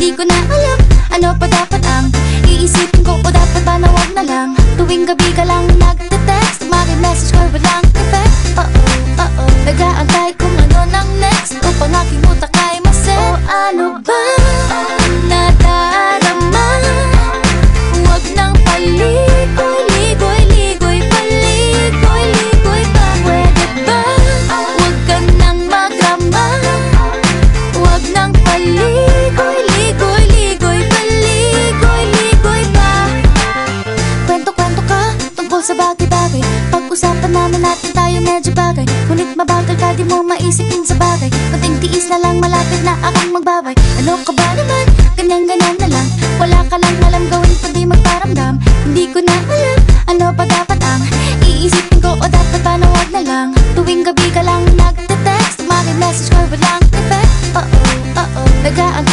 Hindi ko na alam, ano pa dapat ang iisipin ko, o dapat ba na wag na lang. Tuwing gabi ka lang nagte-text, maki-message ko walang effect. Nag-aantay kung ano nang next, upang aking utak ay masip. O ano ba nadarama? Huwag nang paligoy-ligoy, ligoy, paligoy-ligoy pa. Pwede ba? Huwag ka nang magrama. Huwag nang paligoy-ligoy, ligoy, paligoy-ligoy pa. Kwento-kwento ka tungkol sa bagay-bagay. Pag-usapan namin natin tayo medyo bagay. Ngunit mabagal ka, di mo maisipin sa bagay. Kunting tiis na lang, malapit na akong magbabay. Ano ka ba naman? Ganyan-ganyan na lang. Wala ka lang alam gawin kundi magparamdam. Hindi ko na alam, ano pa dapat ang iisipin ko, o dapat ba na wag na lang. Tuwing gabi ka lang nagte-text, maki-message ko walang effect. Nag-aantay